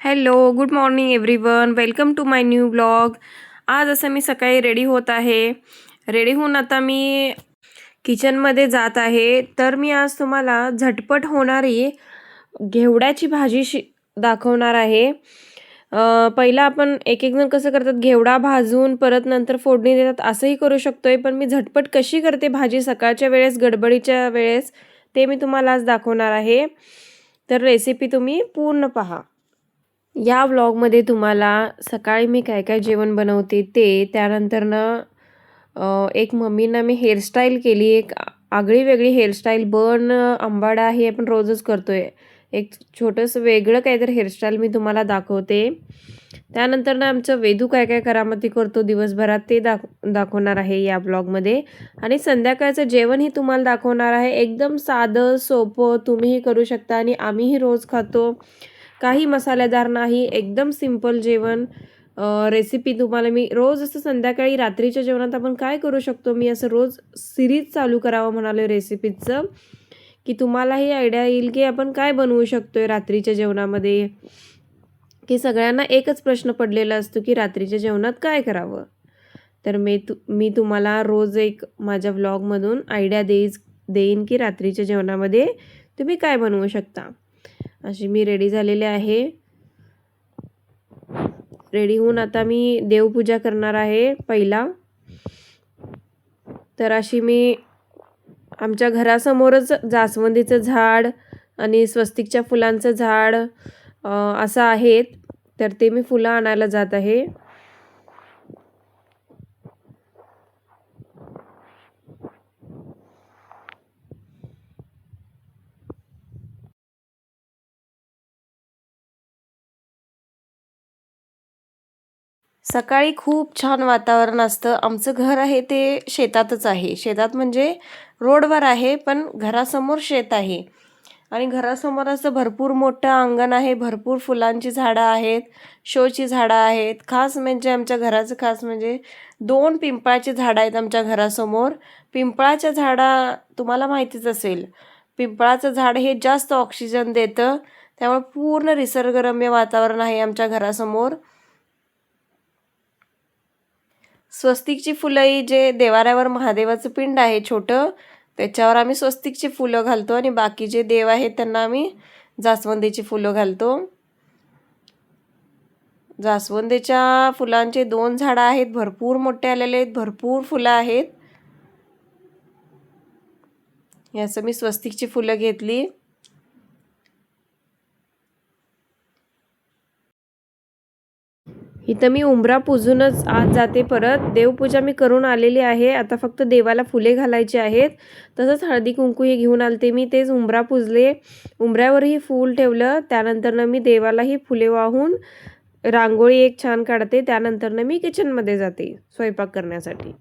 Hello, good morning everyone. Welcome to my new blog. आज असं मी सकाळी रेडी होत आहे. रेडी होऊन आता मी किचनमध्ये जात आहे. तर मी आज तुम्हाला झटपट होणारी घेवड्याची भाजी दाखवणार आहे. पहिला आपण एक जण कसं करतात, घेवडा भाजून परत नंतर फोडणी देतात, असंही करू शकतोय. पण मी झटपट कशी करते भाजी सकाळच्या वेळेस, गडबडीच्या वेळेस, ते मी तुम्हाला आज दाखवणार आहे. तर रेसिपी तुम्ही पूर्ण पहा. या व्लॉगमध्ये तुम्हाला सकाळी मी काय काय जेवण बनवते ते, त्यानंतर एक मम्मीनं मी हेअरस्टाईल केली, एक आगळी वेगळी हेअरस्टाईल, बन आंबाडा हे आपण रोजच करतोय. एक छोटंसं वेगळं काहीतरी हेअरस्टाईल मी तुम्हाला दाखवते. त्यानंतर आमचं वेदू काय काय करामती करतो दिवसभरात ते दाखवणार आहे या ब्लॉगमध्ये. आणि संध्याकाळचं जेवणही तुम्हाला दाखवणार आहे. एकदम साधं सोपं, तुम्हीही करू शकता आणि आम्हीही रोज खातो. काही मसालेदार नाही, एकदम सिंपल जेवण. रेसिपी तुम्हाला मी रोज असं संध्याकाळी रात्रीच्या जेवणात आपण काय करू शकतो, मी असं रोज सिरीज चालू करावं म्हणाले रेसिपीचं, की तुम्हालाही आयडिया येईल की आपण काय बनवू शकतोय रात्रीच्या जेवणामध्ये. की सगळ्यांना एकच प्रश्न पडलेला असतो की रात्रीच्या जेवणात काय करावं. तर मी तुम्हाला रोज एक माझ्या व्लॉगमधून आयडिया देईन की रात्रीच्या जेवणामध्ये तुम्ही काय बनवू शकता. अशी मी रेडी झालेले आहे. रेडी होऊन आता मी देवपूजा करणार आहे पहिला. तर अशी मी आमच्या घरासमोरच जास्वंदीचं झाड आणि स्वस्तिकच्या फुलांचं झाड असं आहेत. तर ते मी फुलं आणायला जात आहे. सकाळी खूप छान वातावरण असतं. आमचं घर आहे ते शेतातच आहे. शेतात म्हणजे रोडवर आहे, पण घरासमोर शेत आहे. आणि घरासमोर असं भरपूर मोठं अंगण आहे. भरपूर फुलांची झाडं आहेत, शोची झाडं आहेत. खास म्हणजे आमच्या घराचं खास म्हणजे 2 पिंपळाची झाडं आहेत आमच्या घरासमोर. पिंपळाच्या झाडा तुम्हाला माहितीच असेल, पिंपळाचं झाड हे जास्त ऑक्सिजन देतं. त्यामुळे पूर्ण निसर्गरम्य वातावरण आहे आमच्या घरासमोर. स्वस्तिकची फुलंही, जे देवाऱ्यावर महादेवाचं पिंड आहे छोटं, त्याच्यावर आम्ही स्वस्तिकची फुलं घालतो आणि बाकी जे देव आहेत त्यांना आम्ही जास्वंदीची फुलं घालतो. जास्वंदीच्या फुलांचे 2 झाडं आहेत, भरपूर मोठे आलेले आहेत, भरपूर फुलं आहेत. याचं मी स्वस्तिकची फुलं घेतली. इथं मी उंबरा पुजूनच आज जाते. परत देवपूजा मी करून आलेली आहे. आता फक्त देवाला फुले घालायची आहेत. तसंच हळदी कुंकू हे घेऊन आलते मी, तेच उंबरा पुजले. उंबऱ्यावरही फूल ठेवलं. त्यानंतर मी देवालाही फुले वाहून रांगोळी एक छान काढते. त्यानंतर मी किचनमध्ये जाते स्वयंपाक करण्यासाठी.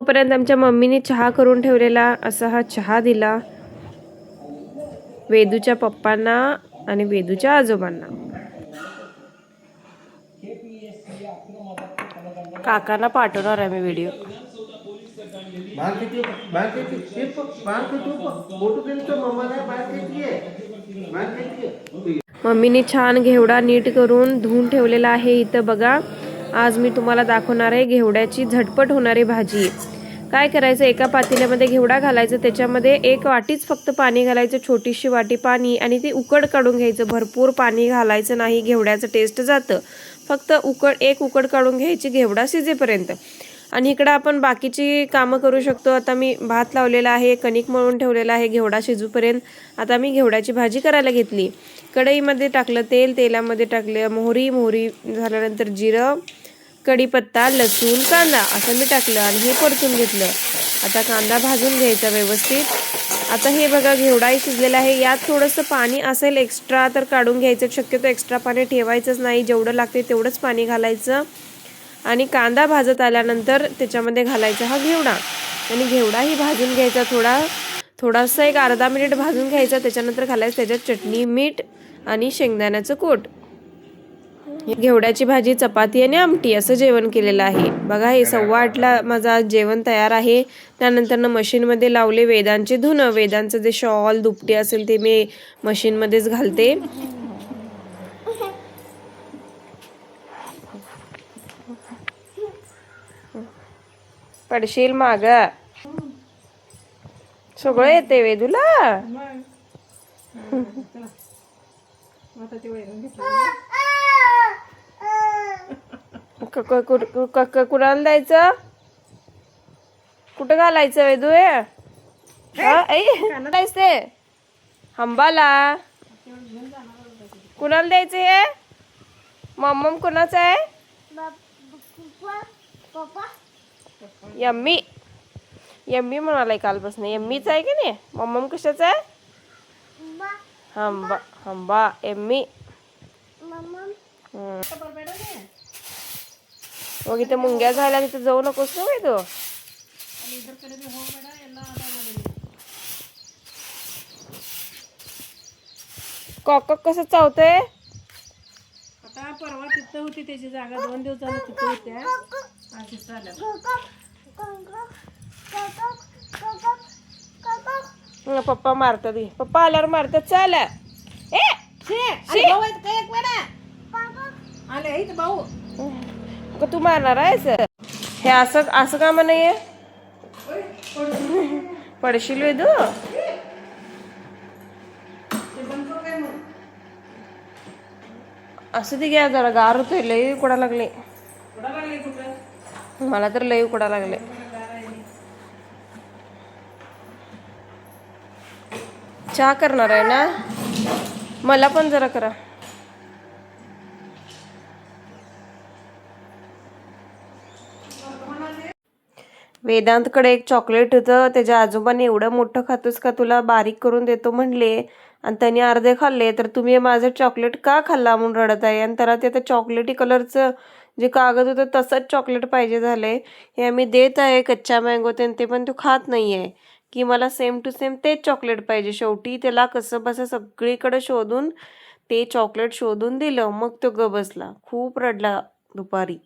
तोपर्यंत आमच्या मम्मीने चहा करून ठेवलेला, असा हा चहा दिला वेदूच्या पप्पांना आणि वेदूच्या आजोबांना. काकांना पाठवणार आहे मी व्हिडिओ. मम्मीने छान घेवडा नीट करून धुवून ठेवलेला आहे. इथं बघा, आज मी तुम्हाला दाखवणार आहे घेवड्याची झटपट होणारी भाजी. काय करायचं, एका पातेल्यामध्ये घेवडा घालायचं, त्याच्यामध्ये 1 वाटीच फक्त पाणी घालायचं, छोटीशी वाटी पाणी, आणि ते उकड काढून घ्यायचं. भरपूर पाणी घालायचं नाही, घेवड्याचं टेस्ट जातं. फक्त एक उकड काढून घ्यायची घेवडा शिजेपर्यंत. आणि इकडं आपण बाकीची कामं करू शकतो. आता मी भात लावलेला आहे, कणिक मळून ठेवलेला आहे घेवडा शिजूपर्यंत. आता मी घेवड्याची भाजी करायला घेतली. कढईमध्ये टाकलं तेल, तेलामध्ये टाकलं मोहरी झाल्यानंतर जिरं, कढीपत्ता, लसूण, कांदा असं मी टाकलं आणि हे परतून घेतलं. आता कांदा भाजून घ्यायचा व्यवस्थित. आता हे बघा, घेवडाही शिजलेला आहे. यात थोडंसं पाणी असेल एक्स्ट्रा तर काढून घ्यायचं. शक्यतो एक्स्ट्रा पाणी ठेवायचंच नाही, जेवढं लागते तेवढंच पाणी घालायचं. आणि कांदा भाजत आल्यानंतर त्याच्यामध्ये घालायचा हा घेवडा आणि घेवडाही भाजून घ्यायचा थोडा. थोडासा एक अर्धा मिनिट भाजून घ्यायचा. त्याच्यानंतर घालायचं त्याच्यात चटणी, मीठ आणि शेंगदाण्याचं कूट. घेवड्याची भाजी, चपाती आणि आमटी असं जेवण केलेलं आहे. बघा, हे 8:15ला माझं आज जेवण तयार आहे. त्यानंतर मशीनमध्ये लावले वेदांचे धुणं. वेदांचं जे शॉल दुपटी असेल ते मी मशीनमध्येच घालते. पडशील माग. सगळं येते वेदूला. कुणाला द्यायचं? कुठं घालायचं वेदू? ते हंबाला कुणाला द्यायचं? हे मम्मम कुणाचं आहे? यम्मी. यम्मी म्हणालाय कालपासून. यम्मीच आहे की नाही? मम्मम कशाच आहे? हंबा. हंबा यम्मी. मग इथे मुंग्या झाल्या, तिथे जाऊ नकोस ना वेदू. कॉक कसं चावतंय? आता परवा तिथं होती त्याची जागा, 2 दिवसाला तिथं होत्या. पप्पा मारतात. पप्पा आल्यावर मारतात. चाल आले भाऊ. तू मारणार आहेस? हे असं असं काम नाहीये. पडशील वेदू. असं ते घ्या जरा. गार होतोय, लई उकडा लागले मला तर. लई उकडा लागले. चहा करणार आहे ना? मला पण जरा करा. वेदांतकडे एक चॉकलेट होतं. त्याच्या आजोबाने एवढं मोठं खातोस का, तुला बारीक करून देतो म्हणले आणि त्याने अर्धे खाल्ले. तर तुम्ही माझं चॉकलेट का खाल्ला म्हणून रडत आहे. आणि त्याला ते चॉकलेटी कलरचं जे कागद होतं तसंच चॉकलेट पाहिजे झालंय. हे आम्ही देत आहे कच्चा मँगो ते पण तो खात नाही आहे की मला सेम टू सेम तेच चॉकलेट पाहिजे. शेवटी त्याला कसं बसं सगळीकडे शोधून ते चॉकलेट शोधून दिलं. मग तो ग बसला. खूप रडला दुपारी.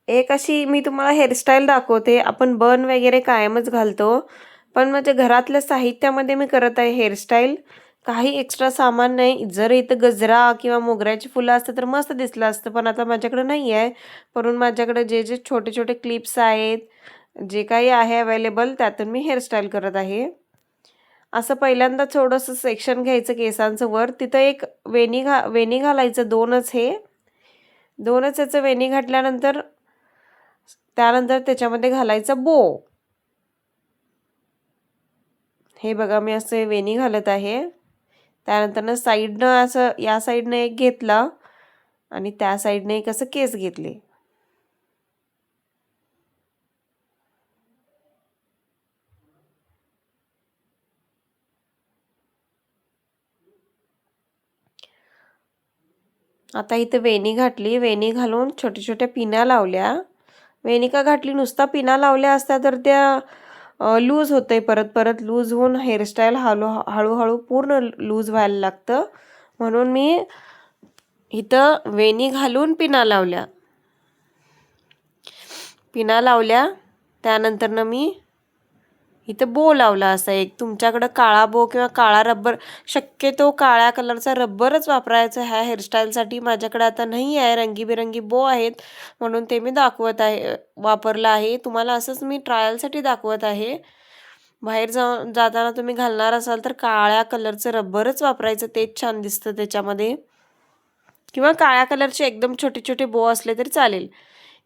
एक अशी मी तुम्हाला हेअरस्टाईल दाखवते. आपण बन वगैरे कायमच घालतो, पण माझ्या घरातल्या साहित्यामध्ये मी करत आहे हेअरस्टाईल. काही एक्स्ट्रा सामान नाही. जर इथं गजरा किंवा मोगऱ्याची फुलं असतं तर मस्त दिसलं असतं, पण आता माझ्याकडे नाही आहे. म्हणून माझ्याकडे जे जे छोटे छोटे क्लिप्स आहेत, जे काही आहे अवेलेबल, त्यातून मी हेअरस्टाईल करत आहे. असं पहिल्यांदा थोडंसं सेक्शन घ्यायचं केसांचं वर. तिथं एक वेणी घालायचं. दोनच याचं वेणी घातल्यानंतर त्यानंतर त्याच्यामध्ये घालायचं बो. हे बघा, मी असं वेणी घालत आहे. त्यानंतर साईडनं असं या साईडनं एक घेतला आणि त्या साईडने एक असं केस घेतले. आता इथे वेणी घातली. वेणी घालून छोट्या छोट्या पिना लावल्या. वेणी का घातली, नुसता पिना लावल्या असत्या तर त्या लूज होतंय, परत परत लूज होऊन हेअरस्टाईल हळूहळू पूर्ण लूज व्हायला लागतं. म्हणून मी इथं वेणी घालून पिना लावल्या. त्यानंतर मी इथं बो लावला. असा एक तुमच्याकडं काळा बो किंवा काळा रब्बर, शक्यतो काळ्या कलरचा रब्बरच वापरायचा ह्या हेअरस्टाईलसाठी. माझ्याकडे आता नाही आहे, रंगीबेरंगी बो आहेत म्हणून ते मी वापरलं आहे. तुम्हाला असंच मी ट्रायलसाठी दाखवत आहे. बाहेर जाताना तुम्ही घालणार असाल तर काळ्या कलरचं रब्बरच वापरायचं, तेच छान दिसतं त्याच्यामध्ये. किंवा काळ्या कलरचे एकदम छोटे छोटे बो असले तरी चालेल.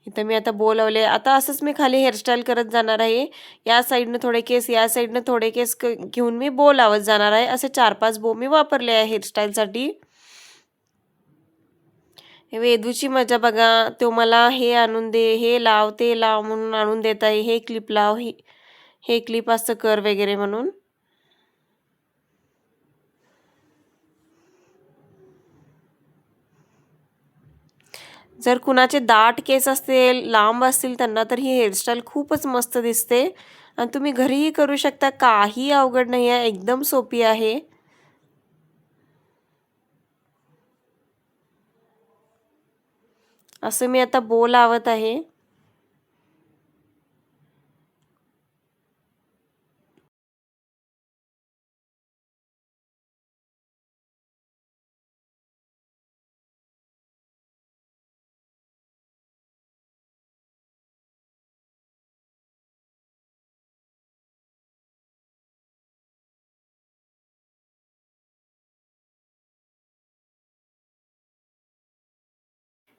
इथं मी आता बो लावले. आता असंच मी खाली हेअरस्टाईल करत जाणार आहे. या साईडनं थोडे केस, या साईडनं थोडे केस घेऊन मी बो लावत जाणार आहे. असे 4-5 बो मी वापरले आहे हेअरस्टाईलसाठी. वेदूची मजा बघा, तो मला हे आणून दे, हे लाव, ते लाव म्हणून आणून देत आहे. हे क्लिप लाव, हे क्लिप असं कर वगैरे म्हणून. जर कुणाचे दाट केस असतील, लांब असतील, त्यांना तर ही हेअरस्टाईल खूपच मस्त दिसते आणि तुम्ही घरीही करू शकता. काही अवघड नाही आहे, एकदम सोपी आहे. असं मी आता बो लावत आहे.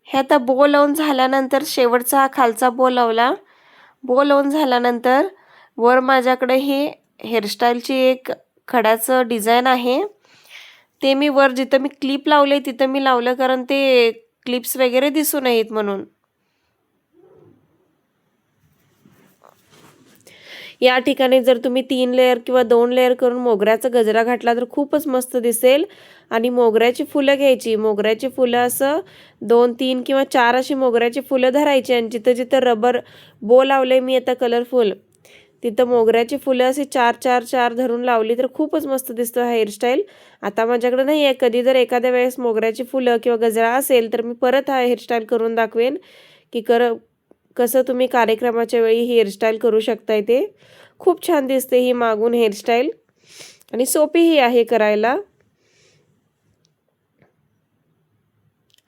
हे आता बो लावून झाल्यानंतर शेवटचा हा खालचा बो लावला. बो लावून झाल्यानंतर वर माझ्याकडे हे हेअरस्टाईलची एक खड्याचं डिझाईन आहे. ते मी वर जिथं मी क्लिप लावले तिथं मी लावलं, कारण ते क्लिप्स वगैरे दिसू नयेत म्हणून. या ठिकाणी जर तुम्ही 3 लेअर किंवा 2 लेअर करून मोगऱ्याचा गजरा घातला तर खूपच मस्त दिसेल. आणि मोगऱ्याची फुलं घ्यायची. मोगऱ्याची फुलं असं 2, 3 किंवा 4 अशी मोगऱ्याची फुलं धरायची आणि जिथं जिथं रबर बो लावले मी आता कलरफुल, तिथं मोगऱ्याची फुलं असे 4-4-4 धरून लावली तर खूपच मस्त दिसतो हा हेअरस्टाईल. आता माझ्याकडे नाही आहे. कधी जर एखाद्या वेळेस मोगऱ्याची फुलं किंवा गजरा असेल तर मी परत हा हेअरस्टाईल करून दाखवेन की कसं तुम्ही कार्यक्रमाच्या वेळी ही हेअरस्टाईल करू शकताय. ते खूप छान दिसते ही मागून हेअरस्टाईल आणि सोपीही आहे करायला.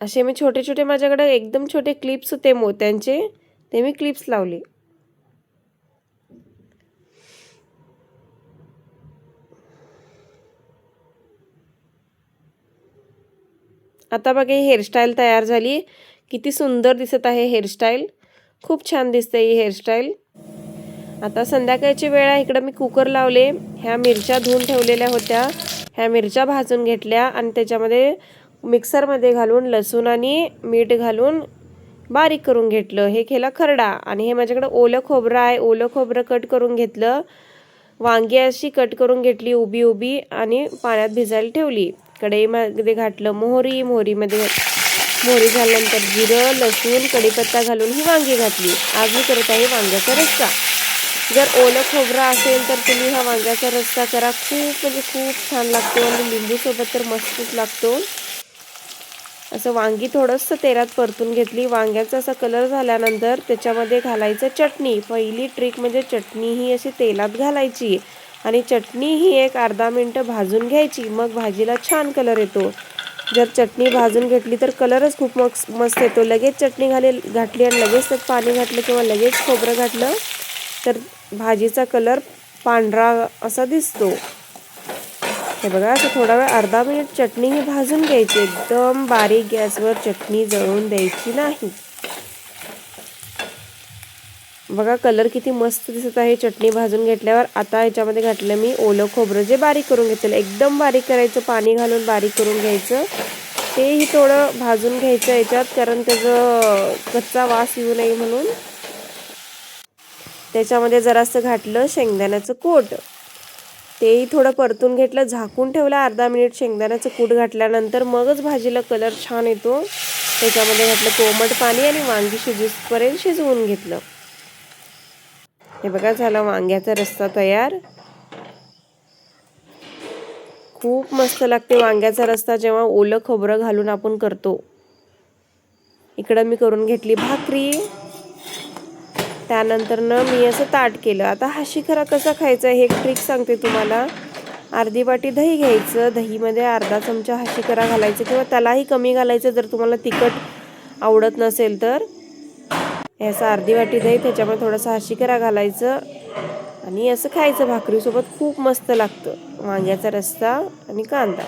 असे मी छोटे छोटे, माझ्याकडे एकदम छोटे क्लिप्स होते मोत्यांचे, ते मी क्लिप्स लावले. आता बघा ही हेअरस्टाईल तयार झाली. किती सुंदर दिसत आहे हेअरस्टाईल. खूप छान दिसते ही हेअरस्टाईल. आता संध्याकाळची वेळ आहे. इकडं मी कुकर लावले. ह्या मिरच्या धुवून ठेवलेल्या होत्या, ह्या मिरच्या भाजून घेतल्या आणि त्याच्यामध्ये मिक्सरमध्ये घालून लसूण आणि मीठ घालून बारीक करून घेतलं. हे केला खरडा. आणि हे माझ्याकडे ओलं खोबरं आहे. ओलं खोबरं कट करून घेतलं. वांगी अशी कट करून घेतली उभी उभी आणि पाण्यात भिजायला ठेवली. कढईमध्ये घातलं मोहरीमध्ये मोहरी झाल्यानंतर जिरं, लसूण, कढीपत्ता घालून ही वांगी घातली. आज मी करत आहे वांग्याचा रस्सा. जर ओलं खोबरं असेल तर तुम्ही हा वांग्याचा रस्सा करा. खूप छान लागतो आणि लिंबूसोबत तर मस्तच लागतो. असं वांगी थोडंसं तेलात परतून घेतली. वांग्याचा असा कलर झाल्यानंतर त्याच्यामध्ये घालायचं चटणी. पहिली ट्रिक म्हणजे चटणी ही अशी तेलात घालायची आणि चटणी ही एक अर्धा मिनिट भाजून घ्यायची. मग भाजीला छान कलर येतो. जर चटणी भाजून घेतली तर कलरच खूप मस्त येतो. लगेच चटणी घातली आणि लगेच त्यात पाणी घातलं किंवा लगेच खोबरं घातलं तर भाजीचा कलर पांढरा असा दिसतो. हे बघा, असं थोडा वेळ अर्धा मिनिट चटणी ही भाजून घ्यायची. एकदम बारीक गॅसवर चटणी जळून द्यायची नाही. बघा कलर किती मस्त दिसत आहे चटणी भाजून घेतल्यावर. आता ह्याच्यामध्ये घातलं मी ओलं खोबरं जे बारीक करून घेतलेलं. एकदम बारीक करायचं, पाणी घालून बारीक करून घ्यायचं. तेही थोडं भाजून घ्यायचं याच्यात, कारण त्याचं कच्चा वास येऊ नये म्हणून. त्याच्यामध्ये जरासं घातलं शेंगदाण्याचं कूट, तेही थोडं परतून घेतलं, झाकून ठेवलं अर्धा मिनिट. शेंगदाण्याचं कूट घातल्यानंतर मगच भाजीला कलर छान येतो. त्याच्यामध्ये घातलं कोमट पाणी आणि वांगी शिजूपर्यंत शिजवून घेतलं. हे बघा, झाला वांग्याचा रस्सा तयार. खूप मस्त लागते वांग्याचा रस्सा जेव्हा ओलं खोबरं घालून आपण करतो. इकडं मी करून घेतली भाकरी. त्यानंतर मी असं ताट केलं. आता हा शिखरा कसा खायचा हे एक ट्रिक सांगते तुम्हाला. अर्धी वाटी दही घ्यायचं, दहीमध्ये अर्धा चमचा हा शिखरा घालायचं, किंवा त्यालाही कमी घालायचं जर तुम्हाला तिखट आवडत नसेल तर. याचा अर्धी वाटी दही, त्याच्यामध्ये थोडासा हा शिखरा घालायचं आणि असं खायचं भाकरीसोबत. खूप मस्त लागतं वांग्याचा रस्सा आणि कांदा.